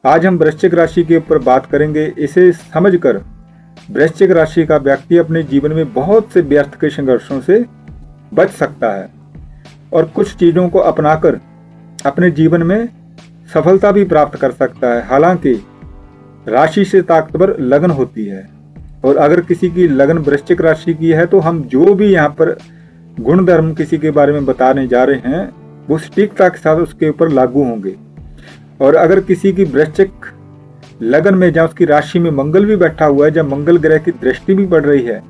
आज हम वृश्चिक राशि के ऊपर बात करेंगे। इसे समझकर वृश्चिक राशि का व्यक्ति अपने जीवन में बहुत से व्यर्थ के संघर्षों से बच सकता है और कुछ चीजों को अपनाकर अपने जीवन में सफलता भी प्राप्त कर सकता है। हालांकि राशि से ताकतवर लगन होती है और अगर किसी की लगन वृश्चिक राशि की है तो हम जो भी यहाँ पर गुण धर्म किसी के बारे में बताने जा रहे हैं वो सटीकता के साथ उसके ऊपर लागू होंगे। और अगर किसी की वृश्चिक लगन में जहाँ उसकी राशि में मंगल भी बैठा हुआ है, जब मंगल ग्रह की दृष्टि भी पड़ रही है,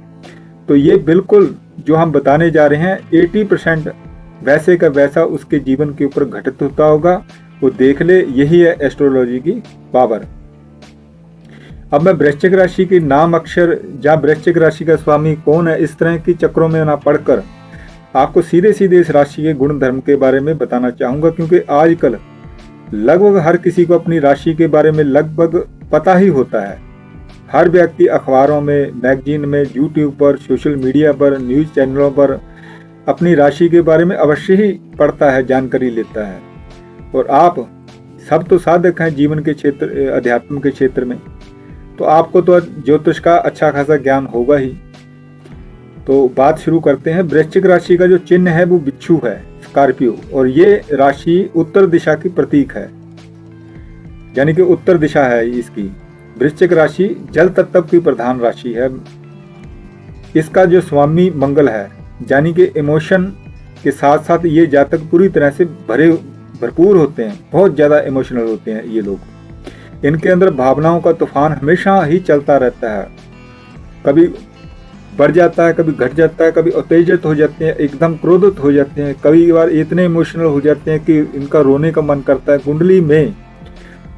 तो ये बिल्कुल जो हम बताने जा रहे हैं 80% वैसे का वैसा उसके जीवन के ऊपर घटित होता होगा। वो देख ले, यही है एस्ट्रोलॉजी की पावर। अब मैं वृश्चिक राशि के नाम अक्षर या वृश्चिक राशि का स्वामी कौन है, इस तरह की चक्रों में ना पढ़कर आपको सीधे सीधे इस राशि के गुण धर्म के बारे में बताना चाहूंगा, क्योंकि आजकल लगभग हर किसी को अपनी राशि के बारे में लगभग पता ही होता है। हर व्यक्ति अखबारों में, मैगजीन में, यूट्यूब पर, सोशल मीडिया पर, न्यूज चैनलों पर अपनी राशि के बारे में अवश्य ही पढ़ता है, जानकारी लेता है। और आप सब तो साधक हैं जीवन के क्षेत्र, अध्यात्म के क्षेत्र में, तो आपको तो ज्योतिष का अच्छा खासा ज्ञान होगा ही। तो बात शुरू करते हैं। वृश्चिक राशि का जो चिन्ह है वो बिच्छू है, स्कॉर्पियो, और ये राशि उत्तर दिशा की प्रतीक है, यानी कि उत्तर दिशा है इसकी। वृश्चिक राशि जल तत्व की प्रधान राशि है। इसका जो स्वामी मंगल है, यानी कि इमोशन के साथ साथ ये जातक पूरी तरह से भरपूर होते हैं, बहुत ज्यादा इमोशनल होते हैं ये लोग। इनके अंदर भावनाओं का तूफान हमेशा ही चलता रहता है, कभी बढ़ जाता है, कभी घट जाता है, कभी उत्तेजित हो जाते हैं, एकदम क्रोधित हो जाते हैं, कभी बार इतने इमोशनल हो जाते हैं कि इनका रोने का मन करता है। कुंडली में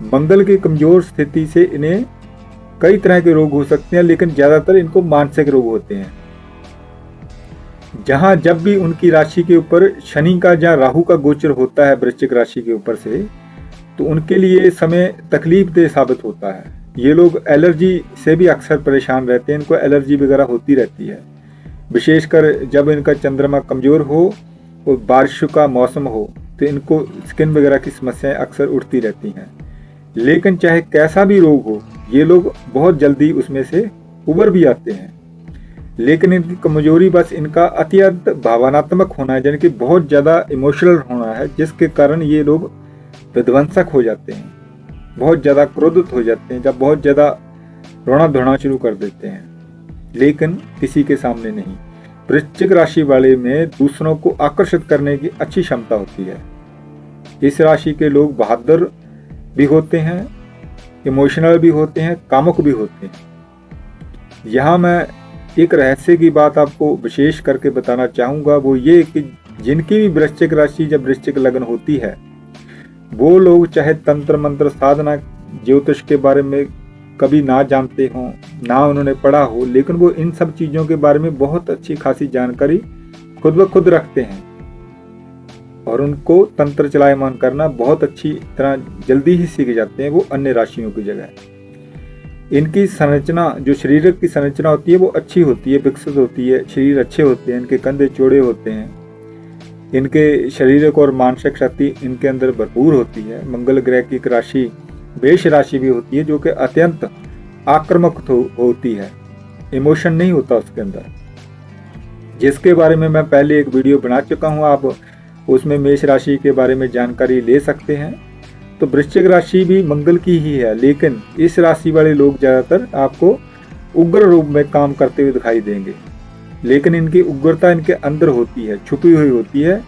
मंगल की कमजोर स्थिति से इन्हें कई तरह के रोग हो सकते हैं, लेकिन ज्यादातर इनको मानसिक रोग होते हैं। जहां जब भी उनकी राशि के ऊपर शनि का या राहु का गोचर होता है वृश्चिक राशि के ऊपर से, तो उनके लिए समय तकलीफ दे साबित होता है। ये लोग एलर्जी से भी अक्सर परेशान रहते हैं, इनको एलर्जी वगैरह होती रहती है, विशेषकर जब इनका चंद्रमा कमजोर हो और बारिश का मौसम हो तो इनको स्किन वगैरह की समस्याएं अक्सर उठती रहती हैं। लेकिन चाहे कैसा भी रोग हो, ये लोग बहुत जल्दी उसमें से उबर भी आते हैं। लेकिन इनकी कमजोरी बस इनका अत्यंत भावनात्मक होना है, यानी कि बहुत ज़्यादा इमोशनल होना है, जिसके कारण ये लोग विध्वंसक हो जाते हैं, बहुत ज़्यादा क्रोधित हो जाते हैं, जब बहुत ज़्यादा रोना धोना शुरू कर देते हैं, लेकिन किसी के सामने नहीं। वृश्चिक राशि वाले में दूसरों को आकर्षित करने की अच्छी क्षमता होती है। इस राशि के लोग बहादुर भी होते हैं, इमोशनल भी होते हैं, कामुक भी होते हैं। यहाँ मैं एक रहस्य की बात आपको विशेष करके बताना चाहूँगा, वो ये कि जिनकी भी वृश्चिक राशि जब वृश्चिक लगन होती है, वो लोग चाहे तंत्र मंत्र साधना ज्योतिष के बारे में कभी ना जानते हों, ना उन्होंने पढ़ा हो, लेकिन वो इन सब चीज़ों के बारे में बहुत अच्छी खासी जानकारी खुद ब खुद रखते हैं और उनको तंत्र चलायमान करना बहुत अच्छी तरह जल्दी ही सीख जाते हैं वो अन्य राशियों की जगह। इनकी संरचना, जो शरीर की संरचना होती है, वो अच्छी होती है, विकसित होती है, शरीर अच्छे होते हैं, इनके कंधे चौड़े होते हैं, इनके शारीरिक और मानसिक शक्ति इनके अंदर भरपूर होती है। मंगल ग्रह की एक राशि मेष राशि भी होती है, जो कि अत्यंत आक्रामक होती है, इमोशन नहीं होता उसके अंदर, जिसके बारे में मैं पहले एक वीडियो बना चुका हूँ, आप उसमें मेष राशि के बारे में जानकारी ले सकते हैं। तो वृश्चिक राशि भी मंगल की ही है, लेकिन इस राशि वाले लोग ज़्यादातर आपको उग्र रूप में काम करते हुए दिखाई देंगे, लेकिन इनकी उग्रता इनके अंदर होती है, छुपी हुई होती है,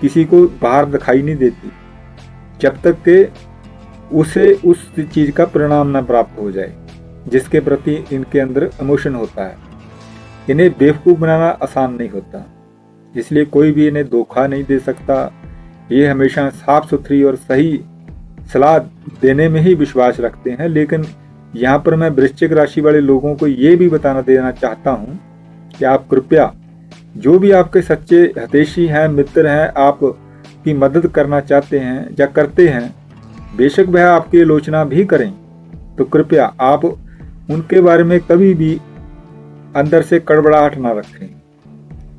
किसी को बाहर दिखाई नहीं देती, जब तक कि उसे उस चीज़ का परिणाम न प्राप्त हो जाए जिसके प्रति इनके अंदर इमोशन होता है। इन्हें बेवकूफ़ बनाना आसान नहीं होता, इसलिए कोई भी इन्हें धोखा नहीं दे सकता। ये हमेशा साफ सुथरी और सही सलाह देने में ही विश्वास रखते हैं। लेकिन यहाँ पर मैं वृश्चिक राशि वाले लोगों को ये भी बताना देना चाहता हूँ कि आप कृपया, जो भी आपके सच्चे हितैषी हैं, मित्र हैं, आपकी मदद करना चाहते हैं या करते हैं, बेशक वह आपकी आलोचना भी करें, तो कृपया आप उनके बारे में कभी भी अंदर से कड़बड़ाहट ना रखें,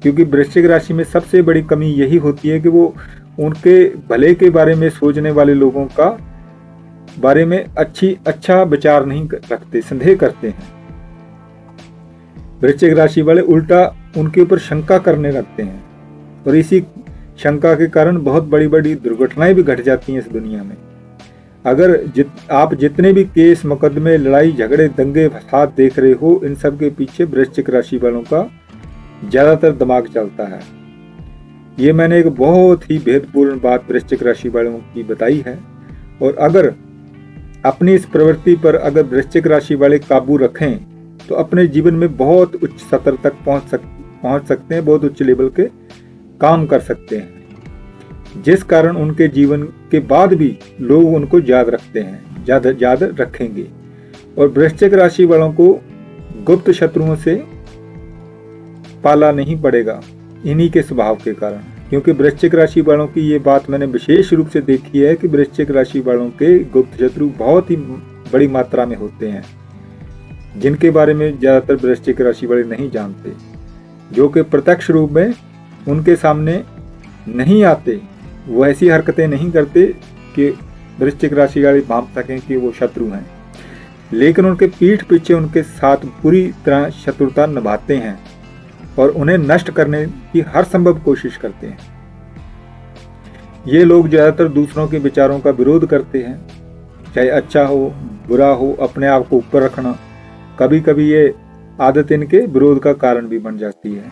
क्योंकि वृश्चिक राशि में सबसे बड़ी कमी यही होती है कि वो उनके भले के बारे में सोचने वाले लोगों का बारे में अच्छा विचार नहीं रखते, संदेह करते हैं। वृश्चिक राशि वाले उल्टा उनके ऊपर शंका करने लगते हैं और इसी शंका के कारण बहुत बड़ी बड़ी दुर्घटनाएं भी घट जाती हैं इस दुनिया में। अगर आप जितने भी केस, मुकदमे, लड़ाई झगड़े, दंगे फसाद देख रहे हो, इन सब के पीछे वृश्चिक राशि वालों का ज्यादातर दिमाग चलता है। ये मैंने एक बहुत ही भेदपूर्ण बात वृश्चिक राशि वालों की बताई है। और अगर अपनी इस प्रवृत्ति पर अगर वृश्चिक राशि वाले काबू रखें तो अपने जीवन में बहुत उच्च स्तर तक पहुंच सकते हैं, बहुत उच्च लेवल के काम कर सकते हैं, जिस कारण उनके जीवन के बाद भी लोग उनको याद रखते हैं, याद रखेंगे। और वृश्चिक राशि वालों को गुप्त शत्रुओं से पाला नहीं पड़ेगा इन्हीं के स्वभाव के कारण, क्योंकि वृश्चिक राशि वालों की ये बात मैंने विशेष रूप से देखी है कि वृश्चिक राशि वालों के गुप्त शत्रु बहुत ही बड़ी मात्रा में होते हैं, जिनके बारे में ज्यादातर वृश्चिक राशि वाले नहीं जानते, जो कि प्रत्यक्ष रूप में उनके सामने नहीं आते, वो ऐसी हरकतें नहीं करते कि वृश्चिक राशि वाले भांप सकें कि वो शत्रु हैं, लेकिन उनके पीठ पीछे उनके साथ पूरी तरह शत्रुता निभाते हैं और उन्हें नष्ट करने की हर संभव कोशिश करते हैं। ये लोग ज्यादातर दूसरों के विचारों का विरोध करते हैं, चाहे अच्छा हो बुरा हो, अपने आप को ऊपर रखना। कभी कभी ये आदत इनके विरोध का कारण भी बन जाती है।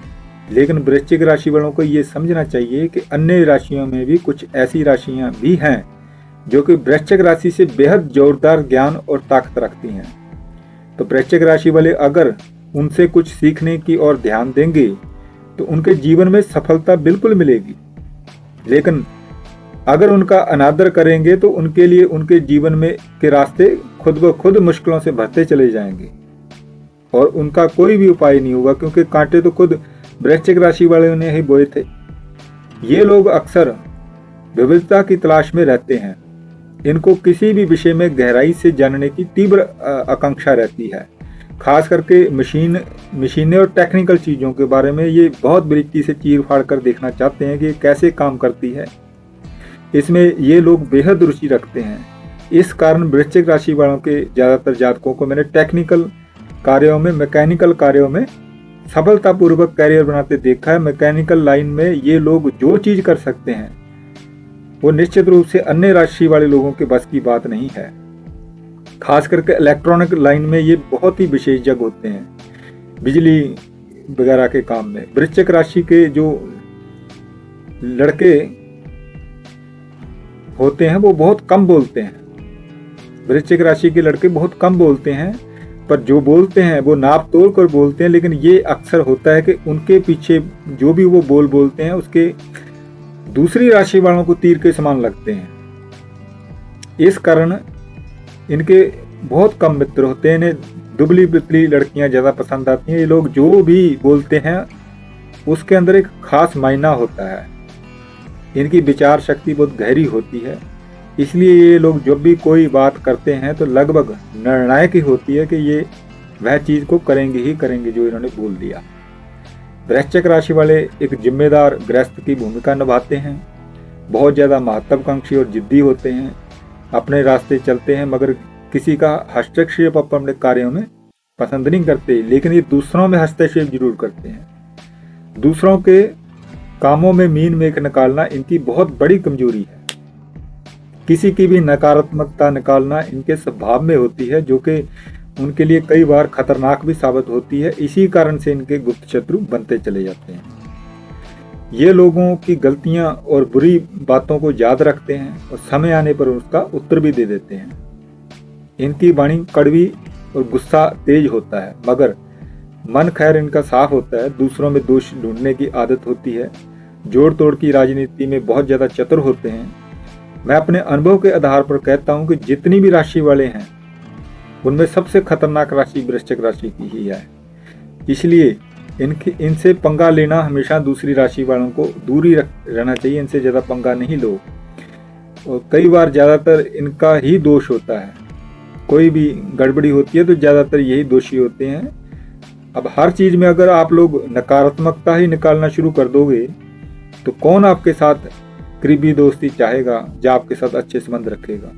लेकिन वृश्चिक राशि वालों को ये समझना चाहिए कि अन्य राशियों में भी कुछ ऐसी राशियां भी हैं जो कि वृश्चिक राशि से बेहद जोरदार ज्ञान और ताकत रखती हैं। तो वृश्चिक राशि वाले अगर उनसे कुछ सीखने की ओर ध्यान देंगे तो उनके जीवन में सफलता बिल्कुल मिलेगी। लेकिन अगर उनका अनादर करेंगे तो उनके लिए उनके जीवन में के रास्ते खुद ब खुद मुश्किलों से भरते चले जाएंगे और उनका कोई भी उपाय नहीं होगा, क्योंकि कांटे तो खुद वृश्चिक राशि वाले ने ही बोए थे। ये लोग अक्सर विविधता की तलाश में रहते हैं। इनको किसी भी विषय में गहराई से जानने की तीव्र आकांक्षा रहती है। खास करके मशीनें और टेक्निकल चीज़ों के बारे में ये बहुत बारीकी से चीर फाड़ कर देखना चाहते हैं कि कैसे काम करती है। इसमें ये लोग बेहद रुचि रखते हैं। इस कारण वृश्चिक राशि वालों के ज़्यादातर जातकों को मैंने टेक्निकल कार्यों में, मैकेनिकल कार्यों में सफलतापूर्वक कैरियर बनाते देखा है। मैकेनिकल लाइन में ये लोग जो चीज़ कर सकते हैं वो निश्चित रूप से अन्य राशि वाले लोगों के बस की बात नहीं है। खास करके इलेक्ट्रॉनिक लाइन में ये बहुत ही विशेषज्ञ होते हैं, बिजली वगैरह के काम में। वृश्चिक राशि के जो लड़के होते हैं वो बहुत कम बोलते हैं। वृश्चिक राशि के लड़के बहुत कम बोलते हैं, पर जो बोलते हैं वो नाप तोल कर बोलते हैं। लेकिन ये अक्सर होता है कि उनके पीछे जो भी वो बोलते हैं उसके दूसरी राशि वालों को तीर के समान लगते हैं। इस कारण इनके बहुत कम मित्र होते हैं। इन्हें दुबली पतली लड़कियां ज़्यादा पसंद आती हैं। ये लोग जो भी बोलते हैं उसके अंदर एक खास मायना होता है। इनकी विचार शक्ति बहुत गहरी होती है, इसलिए ये लोग जब भी कोई बात करते हैं तो लगभग निर्णायक ही होती है कि ये वह चीज़ को करेंगे ही करेंगे जो इन्होंने बोल दिया। वृश्चिक राशि वाले एक जिम्मेदार गृहस्थ की भूमिका निभाते हैं, बहुत ज़्यादा महत्वाकांक्षी और जिद्दी होते हैं, अपने रास्ते चलते हैं, मगर किसी का हस्तक्षेप अपने कार्यों में पसंद नहीं करते। लेकिन ये दूसरों में हस्तक्षेप जरूर करते हैं। दूसरों के कामों में मीन मेख निकालना इनकी बहुत बड़ी कमजोरी है। किसी की भी नकारात्मकता निकालना इनके स्वभाव में होती है, जो कि उनके लिए कई बार खतरनाक भी साबित होती है। इसी कारण से इनके गुप्त शत्रु बनते चले जाते हैं। ये लोगों की गलतियां और बुरी बातों को याद रखते हैं और समय आने पर उसका उत्तर भी दे देते हैं। इनकी वाणी कड़वी और गुस्सा तेज होता है, मगर मन खैर इनका साफ होता है। दूसरों में दोष ढूंढने की आदत होती है। जोड़ तोड़ की राजनीति में बहुत ज़्यादा चतुर होते हैं। मैं अपने अनुभव के आधार पर कहता हूं कि जितनी भी राशि वाले हैं उनमें सबसे खतरनाक राशि वृश्चिक राशि की ही है। इसलिए इनसे पंगा लेना हमेशा दूसरी राशि वालों को दूर ही रहना चाहिए। इनसे ज़्यादा पंगा नहीं लो। और कई बार ज़्यादातर इनका ही दोष होता है। कोई भी गड़बड़ी होती है तो ज़्यादातर यही दोषी होते हैं। अब हर चीज़ में अगर आप लोग नकारात्मकता ही निकालना शुरू कर दोगे तो कौन आपके साथ करीबी दोस्ती चाहेगा, जो आपके साथ अच्छे संबंध रखेगा।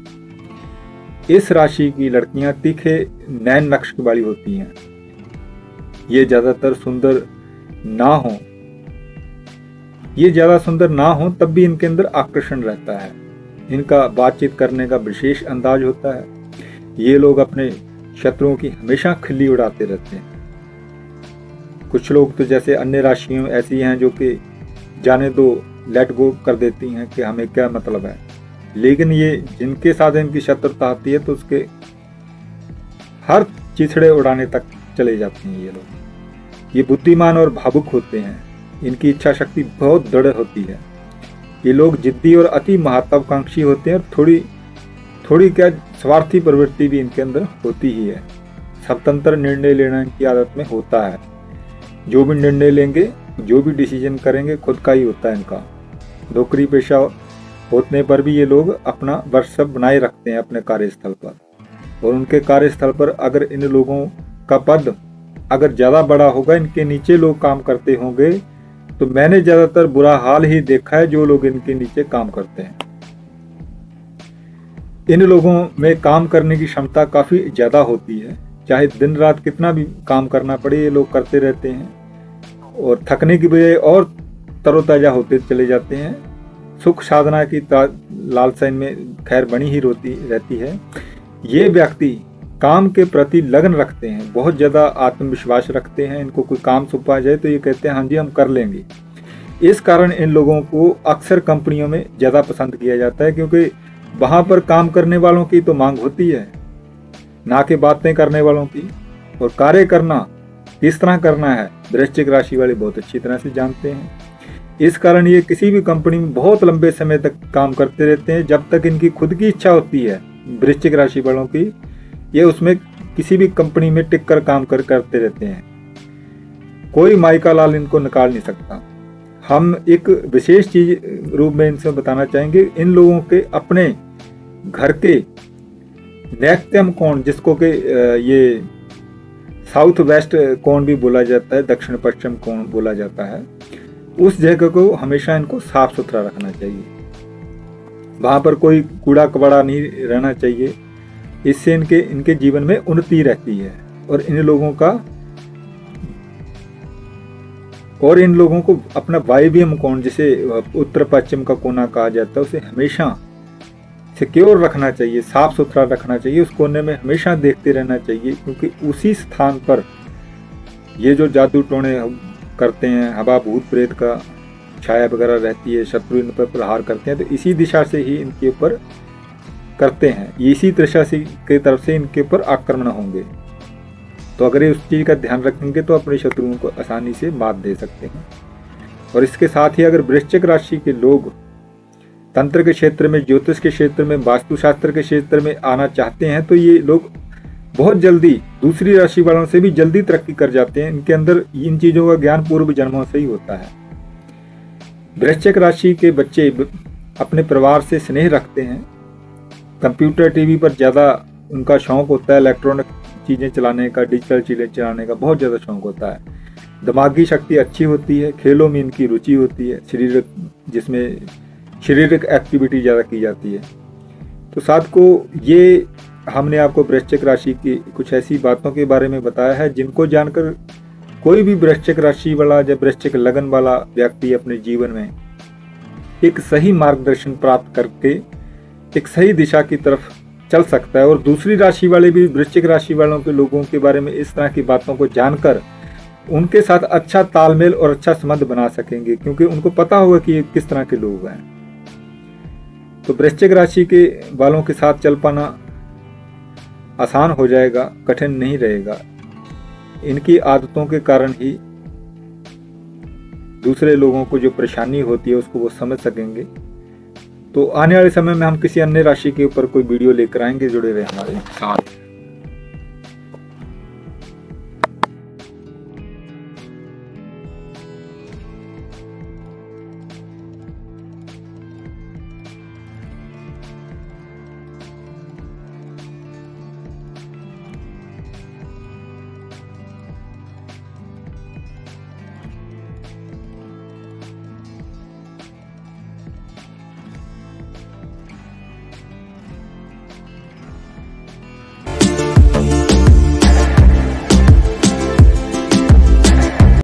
इस राशि की लड़कियां तीखे नैन नक्श वाली होती हैं। ये ज्यादातर सुंदर ना हो, ये ज्यादा सुंदर ना हो तब भी इनके अंदर आकर्षण रहता है। इनका बातचीत करने का विशेष अंदाज होता है। ये लोग अपने शत्रुओं की हमेशा खिल्ली उड़ाते रहते हैं। कुछ लोग तो जैसे अन्य राशियों ऐसी हैं जो कि जाने दो, लेट गो कर देती हैं कि हमें क्या मतलब है, लेकिन ये जिनके साथ इनकी शत्रुता आती है तो उसके हर चिथड़े उड़ाने तक चले जाते हैं। ये लोग ये बुद्धिमान और भावुक होते हैं। इनकी इच्छा शक्ति बहुत दृढ़ होती है। ये लोग जिद्दी और अति महत्वाकांक्षी होते हैं और थोड़ी क्या स्वार्थी प्रवृत्ति भी इनके अंदर होती ही है। स्वतंत्र निर्णय लेना इनकी आदत में होता है। जो भी निर्णय लेंगे, जो भी डिसीजन करेंगे खुद का ही होता है इनका। नौकरी पेशा होने पर भी ये लोग अपना वर्चस्व बनाए रखते हैं अपने कार्यस्थल पर, और उनके कार्यस्थल पर अगर इन लोगों का पद अगर ज़्यादा बड़ा होगा, इनके नीचे लोग काम करते होंगे, तो मैंने ज़्यादातर बुरा हाल ही देखा है जो लोग इनके नीचे काम करते हैं। इन लोगों में काम करने की क्षमता काफ़ी ज़्यादा होती है। चाहे दिन रात कितना भी काम करना पड़े, ये लोग करते रहते हैं और थकने की बजाय और तरोताज़ा होते चले जाते हैं। सुख साधना की लालसा इनमें खैर बनी ही रहती है। ये व्यक्ति काम के प्रति लगन रखते हैं, बहुत ज़्यादा आत्मविश्वास रखते हैं। इनको कोई काम सौंपा जाए तो ये कहते हैं हाँ जी हम कर लेंगे। इस कारण इन लोगों को अक्सर कंपनियों में ज़्यादा पसंद किया जाता है, क्योंकि वहाँ पर काम करने वालों की तो मांग होती है, ना कि बातें करने वालों की। और कार्य करना किस तरह करना है वृश्चिक राशि वाले बहुत अच्छी तरह से जानते हैं। इस कारण ये किसी भी कंपनी में बहुत लंबे समय तक काम करते रहते हैं, जब तक इनकी खुद की इच्छा होती है वृश्चिक राशि वालों की। ये उसमें किसी भी कंपनी में टिक कर काम करते रहते हैं। कोई माइका लाल इनको निकाल नहीं सकता। हम एक विशेष चीज रूप में इनसे बताना चाहेंगे, इन लोगों के अपने घर के नैक्त्यम कोण, जिसको कि ये साउथ वेस्ट कोण भी बोला जाता है, दक्षिण पश्चिम कोण बोला जाता है, उस जगह को हमेशा इनको साफ सुथरा रखना चाहिए। वहां पर कोई कूड़ा कबाड़ा नहीं रहना चाहिए। इससे इनके जीवन में उन्नति रहती है। और इन लोगों को अपना वायव्यम कोण, जिसे उत्तर पश्चिम का कोना कहा जाता है, उसे हमेशा सिक्योर रखना चाहिए, साफ सुथरा रखना चाहिए। उस कोने में हमेशा देखते रहना चाहिए, क्योंकि उसी स्थान पर ये जो जादू टोने करते हैं, हवा भूत प्रेत का छाया वगैरह रहती है, शत्रु इन पर प्रहार करते हैं, तो इसी दिशा से ही इनके ऊपर करते हैं। इसी दिशा से की तरफ से इनके ऊपर आक्रमण होंगे। तो अगर ये उस चीज़ का ध्यान रखेंगे तो अपने शत्रुओं को आसानी से मात दे सकते हैं। और इसके साथ ही अगर वृश्चिक राशि के लोग तंत्र के क्षेत्र में, ज्योतिष के क्षेत्र में, वास्तुशास्त्र के क्षेत्र में आना चाहते हैं, तो ये लोग बहुत जल्दी दूसरी राशि वालों से भी जल्दी तरक्की कर जाते हैं। इनके अंदर इन चीज़ों का ज्ञान पूर्व जन्मों से ही होता है। वृश्चिक राशि के बच्चे अपने परिवार से स्नेह रखते हैं। कंप्यूटर टीवी पर ज़्यादा उनका शौक होता है, इलेक्ट्रॉनिक चीज़ें चलाने का, डिजिटल चीज़ें चलाने का बहुत ज़्यादा शौक होता है। दिमागी शक्ति अच्छी होती है। खेलों में इनकी रुचि होती है, जिसमें शारीरिक एक्टिविटी ज़्यादा की जाती है। तो साथ को ये हमने आपको वृश्चिक राशि की कुछ ऐसी बातों के बारे में बताया है जिनको जानकर कोई भी वृश्चिक राशि वाला या वृश्चिक लगन वाला व्यक्ति अपने जीवन में एक सही मार्गदर्शन प्राप्त करके एक सही दिशा की तरफ चल सकता है। और दूसरी राशि वाले भी वृश्चिक राशि वालों के लोगों के बारे में इस तरह की बातों को जानकर उनके साथ अच्छा तालमेल और अच्छा संबंध बना सकेंगे, क्योंकि उनको पता होगा कि ये किस तरह के लोग हैं। तो वृश्चिक राशि के वालों के साथ चल पाना आसान हो जाएगा, कठिन नहीं रहेगा। इनकी आदतों के कारण ही दूसरे लोगों को जो परेशानी होती है उसको वो समझ सकेंगे। तो आने वाले समय में हम किसी अन्य राशि के ऊपर कोई वीडियो लेकर आएंगे। जुड़े रहे हमारे साथ।